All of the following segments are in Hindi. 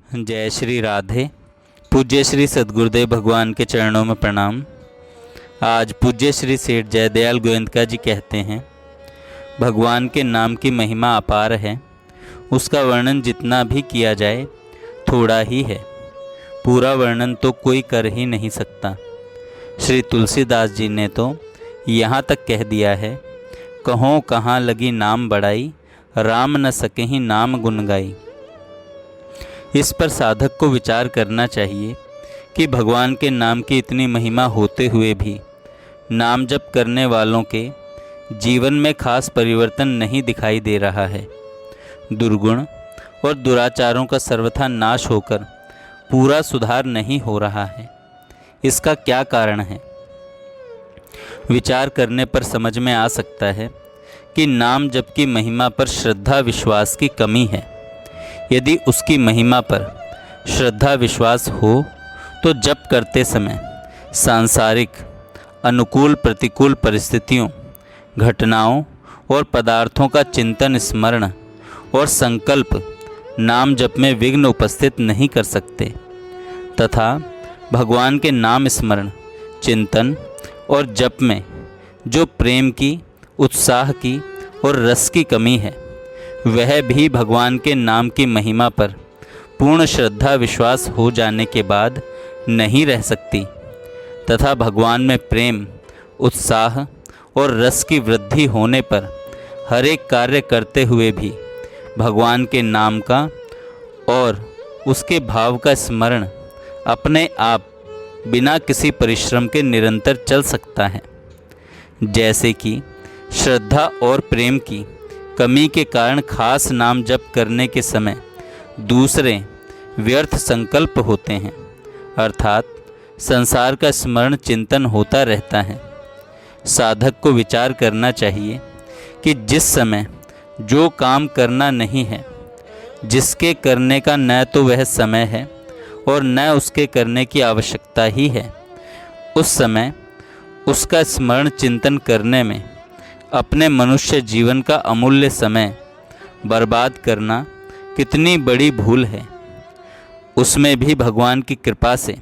जय श्री राधे। पूज्य श्री सद्गुरुदेव भगवान के चरणों में प्रणाम। आज पूज्य श्री सेठ जयदयाल गोयंदका जी कहते हैं, भगवान के नाम की महिमा अपार है, उसका वर्णन जितना भी किया जाए थोड़ा ही है, पूरा वर्णन तो कोई कर ही नहीं सकता। श्री तुलसीदास जी ने तो यहाँ तक कह दिया है, कहो कहाँ लगी नाम बड़ाई, राम न सके ही नाम गुन गाई। इस पर साधक को विचार करना चाहिए कि भगवान के नाम की इतनी महिमा होते हुए भी नाम जप करने वालों के जीवन में खास परिवर्तन नहीं दिखाई दे रहा है। दुर्गुण और दुराचारों का सर्वथा नाश होकर पूरा सुधार नहीं हो रहा है। इसका क्या कारण है? विचार करने पर समझ में आ सकता है कि नाम जप की महिमा पर श्रद्धा विश्वास की कमी है। यदि उसकी महिमा पर श्रद्धा विश्वास हो तो जप करते समय सांसारिक अनुकूल प्रतिकूल परिस्थितियों, घटनाओं और पदार्थों का चिंतन, स्मरण और संकल्प नाम जप में विघ्न उपस्थित नहीं कर सकते, तथा भगवान के नाम स्मरण, चिंतन और जप में जो प्रेम की, उत्साह की और रस की कमी है, वह भी भगवान के नाम की महिमा पर पूर्ण श्रद्धा विश्वास हो जाने के बाद नहीं रह सकती, तथा भगवान में प्रेम, उत्साह और रस की वृद्धि होने पर हर एक कार्य करते हुए भी भगवान के नाम का और उसके भाव का स्मरण अपने आप बिना किसी परिश्रम के निरंतर चल सकता है। जैसे कि श्रद्धा और प्रेम की कमी के कारण खास नाम जप करने के समय दूसरे व्यर्थ संकल्प होते हैं, अर्थात संसार का स्मरण चिंतन होता रहता है। साधक को विचार करना चाहिए कि जिस समय जो काम करना नहीं है, जिसके करने का न तो वह समय है और न उसके करने की आवश्यकता ही है, उस समय उसका स्मरण चिंतन करने में अपने मनुष्य जीवन का अमूल्य समय बर्बाद करना कितनी बड़ी भूल है। उसमें भी भगवान की कृपा से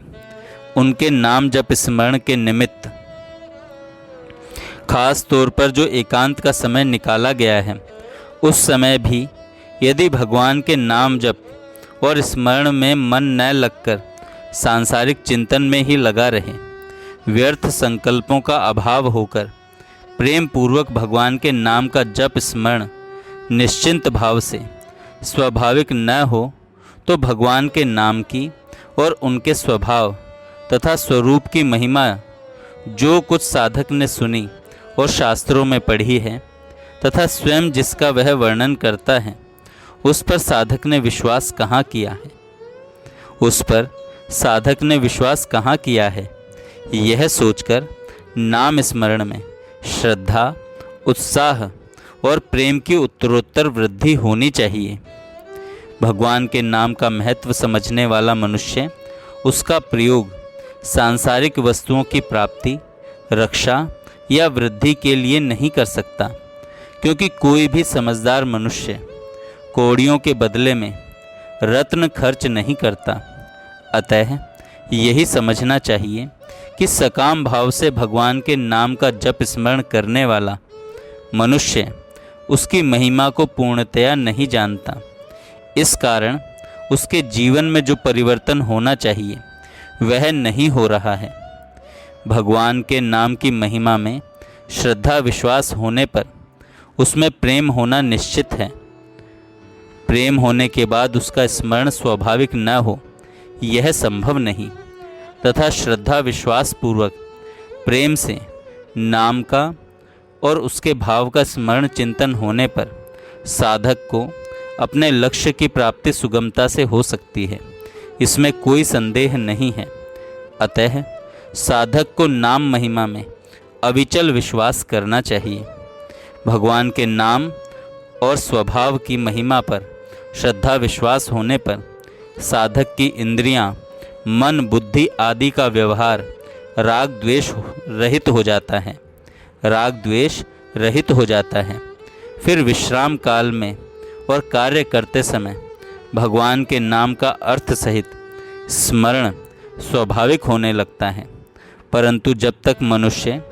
उनके नाम जप स्मरण के निमित्त खास तौर पर जो एकांत का समय निकाला गया है, उस समय भी यदि भगवान के नाम जप और स्मरण में मन न लगकर सांसारिक चिंतन में ही लगा रहे, व्यर्थ संकल्पों का अभाव होकर प्रेम पूर्वक भगवान के नाम का जप स्मरण निश्चिंत भाव से स्वाभाविक न हो, तो भगवान के नाम की और उनके स्वभाव तथा स्वरूप की महिमा जो कुछ साधक ने सुनी और शास्त्रों में पढ़ी है, तथा स्वयं जिसका वह वर्णन करता है, उस पर साधक ने विश्वास कहाँ किया है? उस पर साधक ने विश्वास कहाँ किया है? यह सोचकर नाम स्मरण में श्रद्धा, उत्साह और प्रेम की उत्तरोत्तर वृद्धि होनी चाहिए। भगवान के नाम का महत्व समझने वाला मनुष्य उसका प्रयोग सांसारिक वस्तुओं की प्राप्ति, रक्षा या वृद्धि के लिए नहीं कर सकता, क्योंकि कोई भी समझदार मनुष्य कौड़ियों के बदले में रत्न खर्च नहीं करता। अतः यही समझना चाहिए कि सकाम भाव से भगवान के नाम का जप स्मरण करने वाला मनुष्य उसकी महिमा को पूर्णतया नहीं जानता। इस कारण उसके जीवन में जो परिवर्तन होना चाहिए वह नहीं हो रहा है। भगवान के नाम की महिमा में श्रद्धा विश्वास होने पर उसमें प्रेम होना निश्चित है। प्रेम होने के बाद उसका स्मरण स्वाभाविक न हो, यह संभव नहीं, तथा श्रद्धा विश्वास पूर्वक प्रेम से नाम का और उसके भाव का स्मरण चिंतन होने पर साधक को अपने लक्ष्य की प्राप्ति सुगमता से हो सकती है, इसमें कोई संदेह नहीं है। अतः साधक को नाम महिमा में अविचल विश्वास करना चाहिए। भगवान के नाम और स्वभाव की महिमा पर श्रद्धा विश्वास होने पर साधक की इंद्रियां, मन, बुद्धि आदि का व्यवहार राग द्वेष रहित हो जाता है। राग द्वेष रहित हो जाता है। फिर विश्राम काल में और कार्य करते समय भगवान के नाम का अर्थ सहित स्मरण स्वाभाविक होने लगता है। परंतु जब तक मनुष्य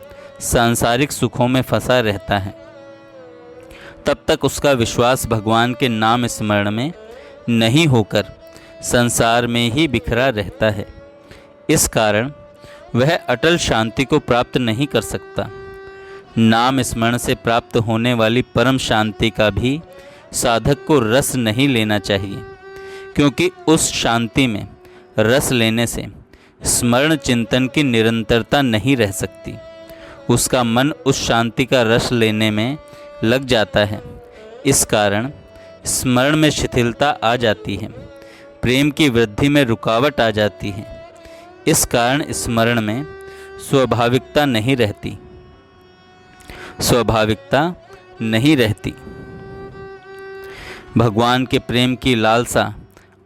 सांसारिक सुखों में फंसा रहता है तब तक उसका विश्वास भगवान के नाम स्मरण में नहीं होकर संसार में ही बिखरा रहता है। इस कारण वह अटल शांति को प्राप्त नहीं कर सकता। नाम स्मरण से प्राप्त होने वाली परम शांति का भी साधक को रस नहीं लेना चाहिए, क्योंकि उस शांति में रस लेने से स्मरण चिंतन की निरंतरता नहीं रह सकती। उसका मन उस शांति का रस लेने में लग जाता है। इस कारण स्मरण में शिथिलता आ जाती है, प्रेम की वृद्धि में रुकावट आ जाती है। इस कारण स्मरण में स्वाभाविकता नहीं रहती। भगवान के प्रेम की लालसा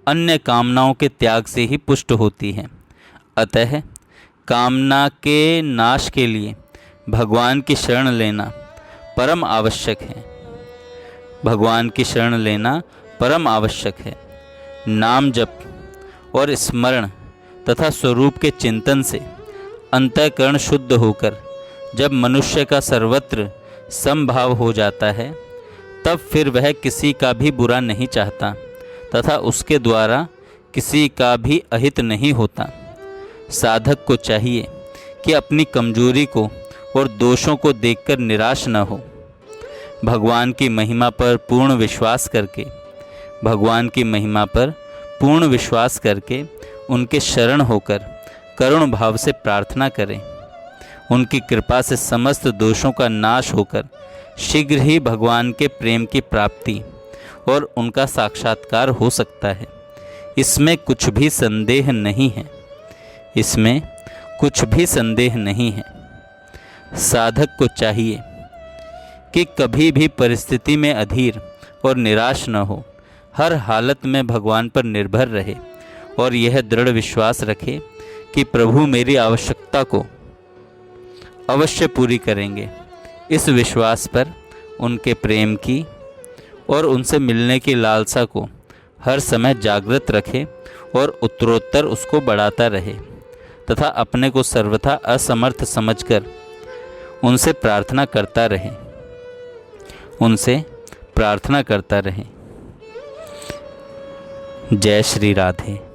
अन्य कामनाओं के त्याग से ही पुष्ट होती है। अतः कामना के नाश के लिए भगवान की शरण लेना परम आवश्यक है। नाम जप और स्मरण तथा स्वरूप के चिंतन से अंतःकरण शुद्ध होकर जब मनुष्य का सर्वत्र समभाव हो जाता है, तब फिर वह किसी का भी बुरा नहीं चाहता तथा उसके द्वारा किसी का भी अहित नहीं होता। साधक को चाहिए कि अपनी कमजोरी को और दोषों को देखकर निराश न हो। भगवान की महिमा पर पूर्ण विश्वास करके उनके शरण होकर करुण भाव से प्रार्थना करें। उनकी कृपा से समस्त दोषों का नाश होकर शीघ्र ही भगवान के प्रेम की प्राप्ति और उनका साक्षात्कार हो सकता है। इसमें कुछ भी संदेह नहीं है। साधक को चाहिए कि कभी भी परिस्थिति में अधीर और निराश न हो, हर हालत में भगवान पर निर्भर रहे और यह दृढ़ विश्वास रखे कि प्रभु मेरी आवश्यकता को अवश्य पूरी करेंगे। इस विश्वास पर उनके प्रेम की और उनसे मिलने की लालसा को हर समय जागृत रखे और उत्तरोत्तर उसको बढ़ाता रहे तथा अपने को सर्वथा असमर्थ समझकर उनसे प्रार्थना करता रहे। जय श्री राधे।